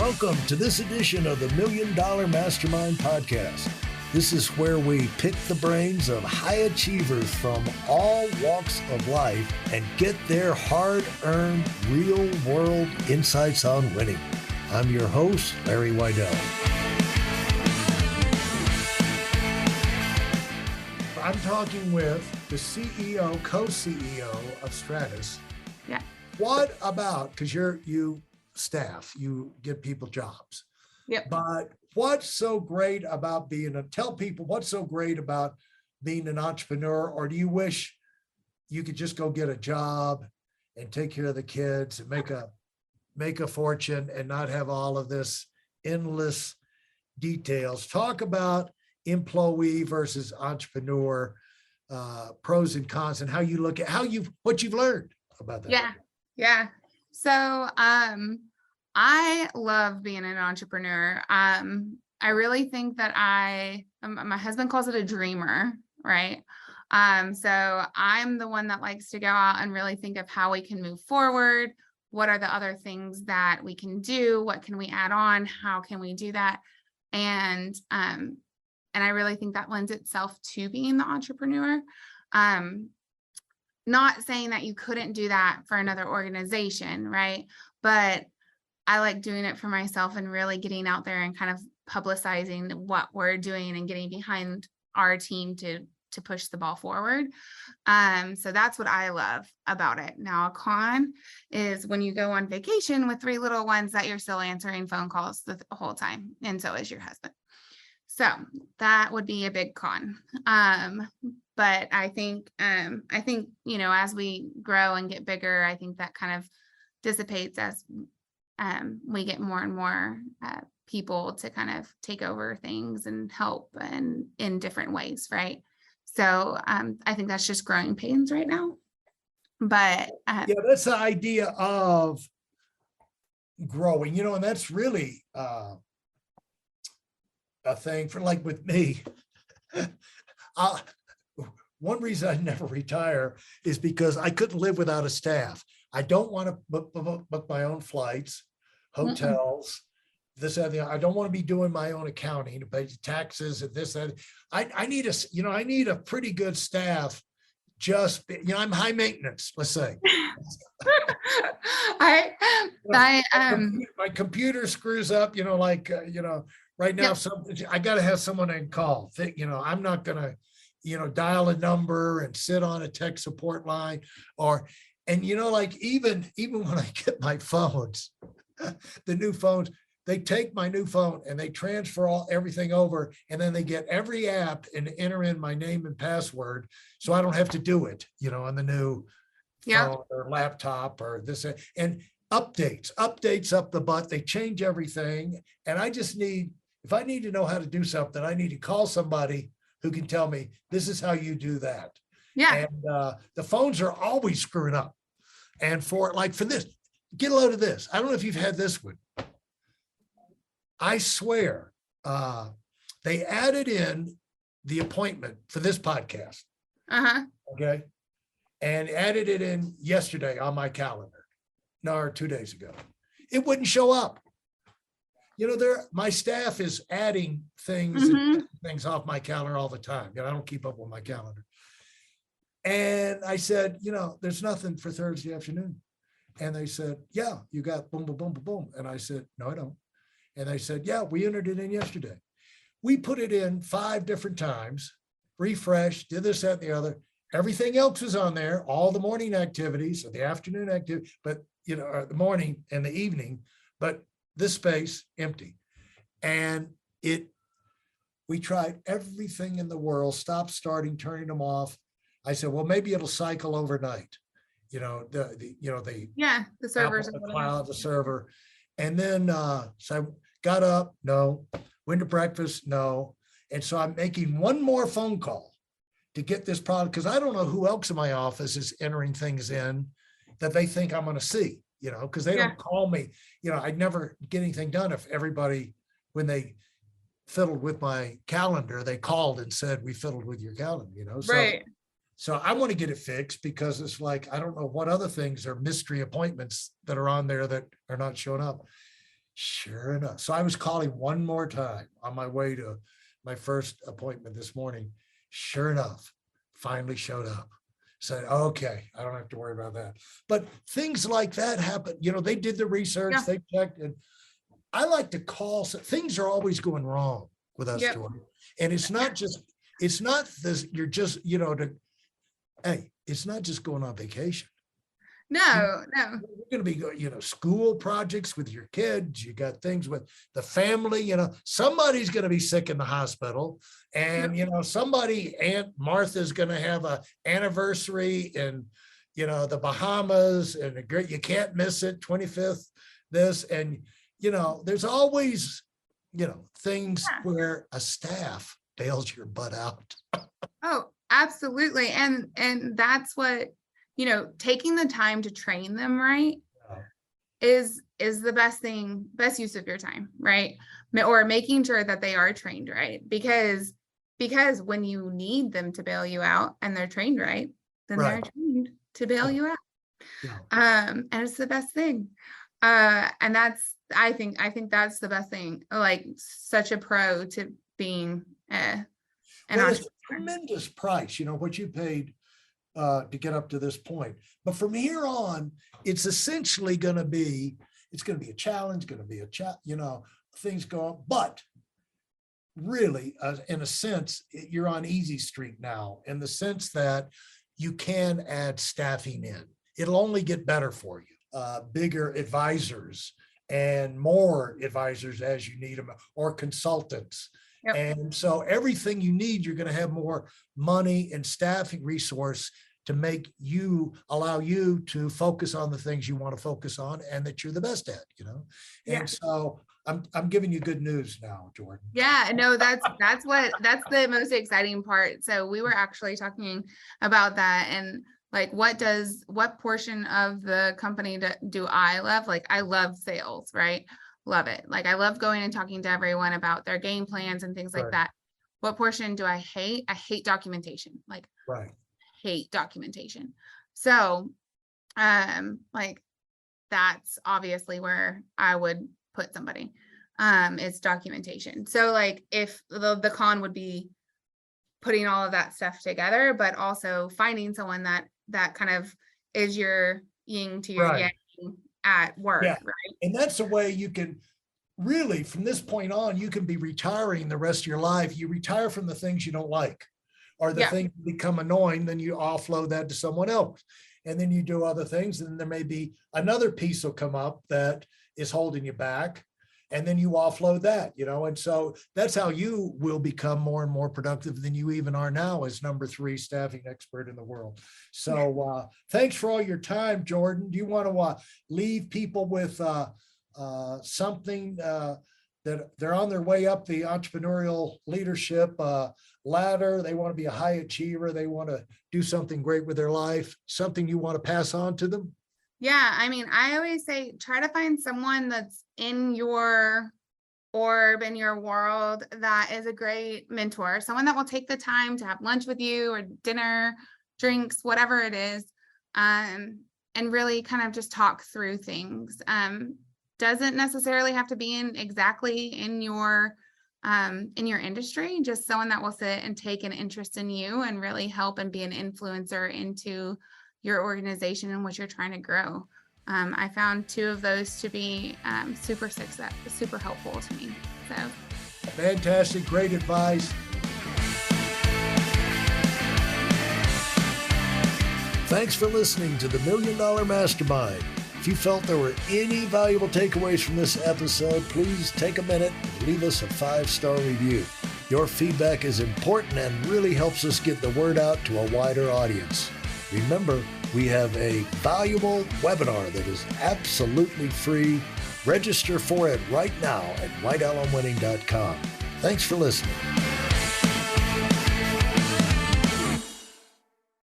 Welcome to this edition of the $1 Million Mastermind Podcast. This is where we pick the brains of high achievers from all walks of life and get their hard-earned, real-world insights on winning. I'm your host, Larry Weidel. I'm talking with the CEO, co-CEO of Stratice. Yeah. What about, because you staff, you give people jobs. Yep. But what's so great about tell people what's so great about being an entrepreneur, or do you wish you could just go get a job and take care of the kids and make a fortune and not have all of this endless details? Talk about employee versus entrepreneur, pros and cons, and how you look at what you've learned about that. Yeah. So, I love being an entrepreneur. I really think that my husband calls it a dreamer, right? So I'm the one that likes to go out and really think of how we can move forward. What are the other things that we can do? What can we add on? How can we do that? And I really think that lends itself to being the entrepreneur. Not saying that you couldn't do that for another organization, right? But I like doing it for myself and really getting out there and kind of publicizing what we're doing and getting behind our team to push the ball forward. So that's what I love about it. Now, a con is when you go on vacation with 3 little ones that you're still answering phone calls the whole time, and so is your husband. So that would be a big con. But I think, as we grow and get bigger, I think that kind of dissipates as we get more and more people to kind of take over things and help and in different ways, right? So I think that's just growing pains right now. But that's the idea of growing, and that's really a thing for, like, with me. One reason I never retire is because I couldn't live without a staff. I don't want to book my own flights, hotels, this, that, the other. I don't want to be doing my own accounting to pay taxes and this, that. I need a pretty good staff. I'm high maintenance, let's say. My computer screws up, right now, I got to have someone I can call. I'm not going to, dial a number and sit on a tech support line even when I get my phones, the new phones, they take my new phone and they transfer everything over, and then they get every app and enter in my name and password, so I don't have to do it, on the new phone or laptop or this, and updates up the butt. They change everything, and if I need to know how to do something, I need to call somebody who can tell me this is how you do that. Yeah. And the phones are always screwing up. And for this, get a load of this. I don't know if you've had this one. I swear, they added in the appointment for this podcast. Okay. And added it in yesterday on my calendar. Or 2 days ago. It wouldn't show up. My staff is adding things and things off my calendar all the time. I don't keep up with my calendar. And I said, there's nothing for Thursday afternoon. And they said, yeah, you got boom, boom, boom, boom, boom. And I said, no, I don't. And they said, yeah, we entered it in yesterday. We put it in 5 different times, refreshed, did this, that, and the other. Everything else was on there, all the morning activities or the afternoon activity, but, the morning and the evening, but this space empty. And we tried everything in the world, stopped, starting, turning them off. I said, well, maybe it'll cycle overnight. The servers, Apple, the cloud, the server. And then so I got up, no, went to breakfast, no. And so I'm making one more phone call to get this product, because I don't know who else in my office is entering things in that they think I'm going to see, because they don't call me. I'd never get anything done if everybody, when they fiddled with my calendar, they called and said, we fiddled with your calendar, Right. So I want to get it fixed, because it's like, I don't know what other things are mystery appointments that are on there that are not showing up. Sure enough. So I was calling one more time on my way to my first appointment this morning. Sure enough, finally showed up. Said, okay, I don't have to worry about that. But things like that happen. They did the research, Yeah. they checked, and I like to call. So things are always going wrong with us, Yep. Jordan. And it's not this, you're just, hey, it's not just going on vacation. No. You're going to be, school projects with your kids. You got things with the family, somebody's going to be sick in the hospital, and, somebody, Aunt Martha's going to have a anniversary in, the Bahamas, and you can't miss it. 25th, this, and, there's always, things where a staff bails your butt out. Oh, absolutely. And that's what, taking the time to train them right is the best use of your time, right? Or making sure that they are trained right, because when you need them to bail you out and they're trained right, then they're trained to bail you out. Yeah. And it's the best thing. And I think that's the best thing, like such a pro to being an It's a tremendous price, what you paid to get up to this point. But from here on, it's essentially going to be a challenge, things go on. But really, in a sense, you're on easy street now, in the sense that you can add staffing in. It'll only get better for you. Bigger advisors and more advisors as you need them, or consultants. Yep. And so everything you need, you're going to have more money and staffing resource to allow you to focus on the things you want to focus on and that you're the best at, And so I'm giving you good news now, Jordan. Yeah, no, that's the most exciting part. So we were actually talking about that, and like, what portion of the company do I love? Like, I love sales, right? Love it. Like, I love going and talking to everyone about their game plans and things like that. What portion do I hate? I hate documentation. Like, hate documentation. So, like, that's obviously where I would put somebody, is documentation. So like, if the con would be putting all of that stuff together, but also finding someone that kind of is your yin to your yang at work, right? And that's the way you can really, from this point on, you can be retiring the rest of your life. You retire from the things you don't like, or the things become annoying, then you offload that to someone else. And then you do other things, and there may be another piece will come up that is holding you back, and then you offload that, and so that's how you will become more and more productive than you even are now as number 3 staffing expert in the world. So thanks for all your time, Jordan. Do you want to leave people with something that they're on their way up the entrepreneurial leadership ladder? They want to be a high achiever. They want to do something great with their life. Something you want to pass on to them? Yeah. I mean, I always say, try to find someone that's in your orb, in your world, that is a great mentor, someone that will take the time to have lunch with you, or dinner, drinks, whatever it is. And really kind of just talk through things. Doesn't necessarily have to be exactly in your industry, just someone that will sit and take an interest in you and really help and be an influencer into your organization and what you're trying to grow. I found 2 of those to be super helpful to me. So fantastic, great advice. Thanks for listening to the $1 Million Mastermind. If you felt there were any valuable takeaways from this episode, please take a minute and leave us a 5-star review. Your feedback is important and really helps us get the word out to a wider audience. Remember, we have a valuable webinar that is absolutely free. Register for it right now at whitealumwinning.com. Thanks for listening.